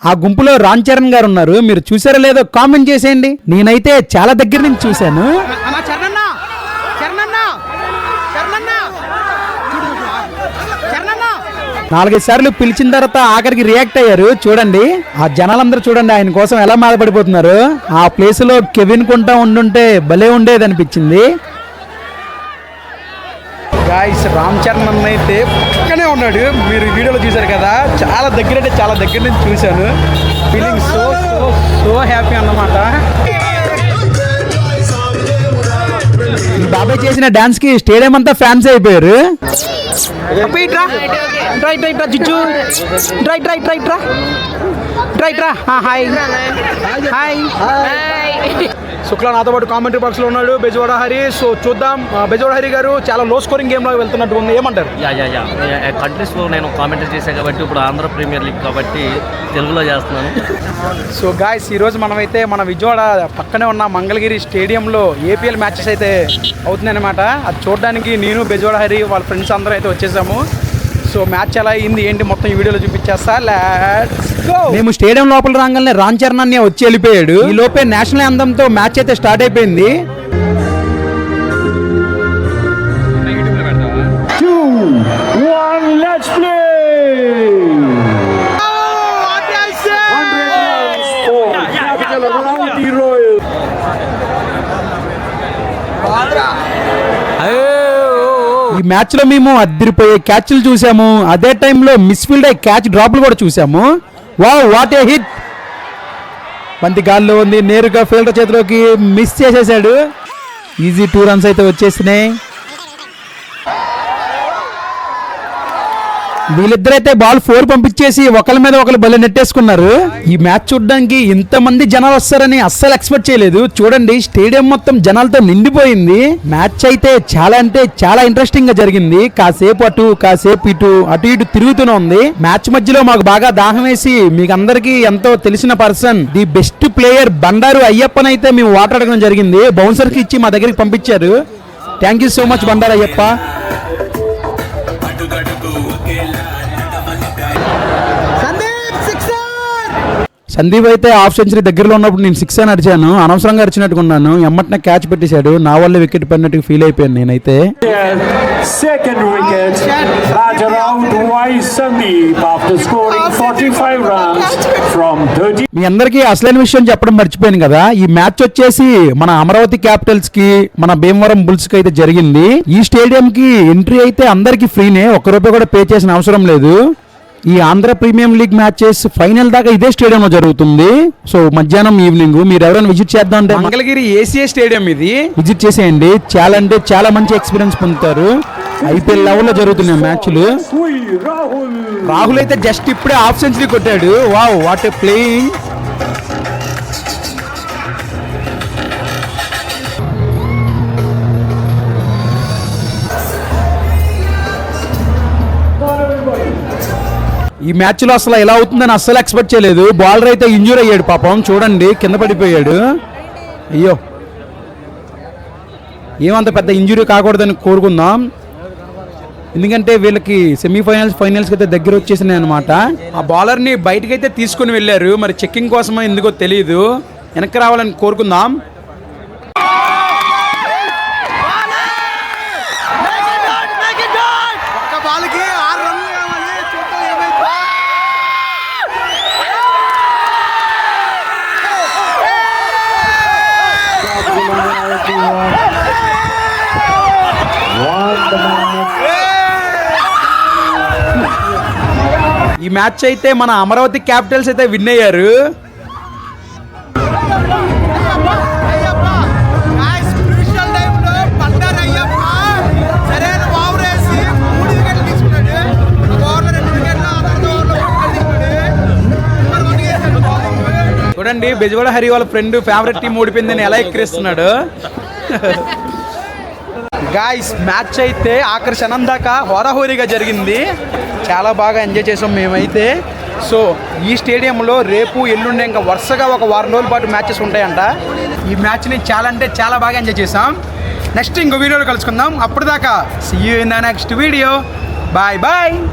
ఆ గుంపులో రామ్ చరణ్ గారు ఉన్నారు. మీరు చూసారో లేదో కామెంట్ చేసేయండి. నేనైతే చాలా దగ్గర నుంచి చూశాను. నాలుగైదు సార్లు పిలిచిన తర్వాత ఆఖరికి రియాక్ట్ అయ్యారు. చూడండి ఆ జనాలందరూ చూడండి ఆయన కోసం ఎలా బాధపడిపోతున్నారు. ఆ ప్లేస్ లో కెవిన్ కుంటా ఉండుంటే భలే ఉండేది అనిపించింది. గాయ్స్ రామ్ చరణ్ అన్న అయితే పక్కనే ఉన్నాడు. మీరు వీడియోలో చూసారు కదా, చాలా దగ్గర అంటే చాలా దగ్గర నుంచి చూశాను. Feeling so so so happy అన్నమాట. ఈ బాబాయ్ చేసిన డాన్స్ కి స్టేడియం అంతా ఫ్యాన్స్ అయిపోయారు. శుక్లా నాతో పాటు కామెంటరీ బాక్స్ లో ఉన్నాడు బెజవాడ హరి. సో చూద్దాం, బెజవాడ హరి గారు చాలా లో స్కోరింగ్ గేమ్ లాగా వెళ్తున్నట్టు ఉంది, ఏమంటారు? కంట్రీస్ లో నేను కామెంటరీ చేశాను కాబట్టి ఇప్పుడు ఆంధ్ర ప్రీమియర్ లీగ్ కాబట్టి తెలుగులో చేస్తున్నాను. సో గాయ్స్ ఈరోజు మనమైతే మన విజయవాడ పక్కనే ఉన్న మంగళగిరి స్టేడియంలో ఏపీఎల్ మ్యాచెస్ అయితే అవుతున్నాయి అనమాట. అది చూడడానికి నేను బెజవాడ హరి వాళ్ళ ఫ్రెండ్స్ అందరూ అయితే వచ్చేసాము. సో మ్యాచ్ ఎలా అయింది ఏంటి మొత్తం ఈ వీడియోలో చూపించేస్తా. Let's go. మేము స్టేడియం లోపల రాగానే రామ్ చరణ్ అన్నయ్య వచ్చి వెళ్ళిపోయాడు. ఈ లోపే నేషనల్ యాంథమ్ తో మ్యాచ్ అయితే స్టార్ట్ అయిపోయింది. 2-1 let's play. Capital Amaravathi Royals. ఈ మ్యాచ్ లో మేము అద్దరిపోయే క్యాచ్లు చూసాము. అదే టైంలో మిస్ఫీల్డ్ అయ్యే క్యాచ్ డ్రాప్లు కూడా చూసాము. Wow what a hit. బంతి గాల్లో ఉంది, నేరుగా ఫీల్డర్ చేతిలోకి మిస్ చేసేసాడు. ఈజీ 2 రన్స్ అయితే వచ్చేసినాయి. వీళ్ళిద్దరైతే బాల్ 4 పంపించేసి ఒకరి మీద ఒకరు బలి నెట్టేసుకున్నారు. ఈ మ్యాచ్ చూడడానికి ఇంతమంది జనాలు వస్తారని అస్సలు ఎక్స్పెక్ట్ చేయలేదు. చూడండి స్టేడియం మొత్తం జనాలతో నిండిపోయింది. మ్యాచ్ అయితే చాలా అంటే చాలా ఇంట్రెస్టింగ్ గా జరిగింది. కాసేపు అటు కాసేపు ఇటు అటు ఇటు తిరుగుతూనే ఉంది. మ్యాచ్ మధ్యలో మాకు బాగా దాహం వేసి మీకు అందరికి ఎంతో తెలిసిన person the best player Bandaru అయ్యప్పని అయితే మేము వాటర్ అడగడం జరిగింది. బౌన్సర్ కి ఇచ్చి మా దగ్గరికి పంపించారు. Thank you so much Bandaru Ayyappa. Sandeep అయితే హాఫ్ సెంచరీ దగ్గరలో ఉన్నప్పుడు నేను 6 అని అరిచాను. అనవసరంగా అరిచినట్టుకున్నాను. ఎమ్మటనే క్యాచ్ పెట్టేశాడు. నా వల్ల వికెట్ పడినట్టు ఫీల్ అయిపోయాను నేనైతే. Second wicket batted out by Sandeep after scoring 45 runs from 30. మీ అందరికీ అసలైన విషయం చెప్పడం మర్చిపోయాను కదా. ఈ మ్యాచ్ వచ్చేసి మన అమరావతి క్యాపిటల్స్ కి మన భీమవరం బుల్స్ కి అయితే జరిగింది. ఈ స్టేడియం కి ఎంట్రీ అయితే అందరికి ఫ్రీనే, ₹1 కూడా పే చేసిన అవసరం లేదు. ఈ Andhra premium league matches final దాకా ఇదే స్టేడియం లో జరుగుతుంది. సో మధ్యాహ్నం ఈవినింగ్ మీరు ఎవరైనా విజిట్ చేద్దాం అంటే మంగళగిరి ఏసీఏ స్టేడియం ఇది విజిట్ చేసేయండి. చాలా అంటే చాలా మంచి ఎక్స్పీరియన్స్ పొందుతారు. ఐపీఎల్ లెవెల్లో జరుగుతున్నాయి మ్యాచ్లు. రాహుల్ అయితే జస్ట్ ఇప్పుడే హాఫ్ సెంచరీ కొట్టాడు. Wow what a playing. ఈ మ్యాచ్ లో అసలు ఎలా అవుతుందని అస్సలు ఎక్స్పెక్ట్ చేయలేదు. బౌలర్ అయితే ఇంజూర్ అయ్యాడు పాపం. చూడండి కింద పడిపోయాడు. అయ్యో ఏమంత పెద్ద ఇంజురీ కాకూడదని కోరుకుందాం. ఎందుకంటే వీళ్ళకి ఫైనల్స్ అయితే దగ్గర వచ్చేసినాయి అనమాట. ఆ బౌలర్ ని బయటకి అయితే తీసుకుని వెళ్ళారు. మరి చెక్కింగ్ కోసమో ఎందుకో తెలియదు. వెనక్కి రావాలని కోరుకుందాం. ఈ మ్యాచ్ అయితే మన అమరావతి క్యాపిటల్స్ అయితే విన్ అయ్యారు. చూడండి బెజవాడ హరి వాళ్ళ ఫ్రెండ్ ఫేవరెట్ టీం ఓడిపోయిందని ఎలా ఎక్కిరిస్తున్నాడు. గాయ్స్ మ్యాచ్ అయితే ఆఖరి క్షణం దాకా హోరాహోరీగా జరిగింది. చాలా బాగా ఎంజాయ్ చేసాం మేమైతే. సో ఈ స్టేడియంలో రేపు ఎల్లుండి ఇంకా వరుసగా ఒక వారం రోజుల పాటు మ్యాచెస్ ఉంటాయంట. ఈ మ్యాచ్ని చాలా అంటే చాలా బాగా ఎంజాయ్ చేసాం. నెక్స్ట్ ఇంకో వీడియోలో కలుసుకుందాం. అప్పటిదాకా see you in the next video. Bye bye.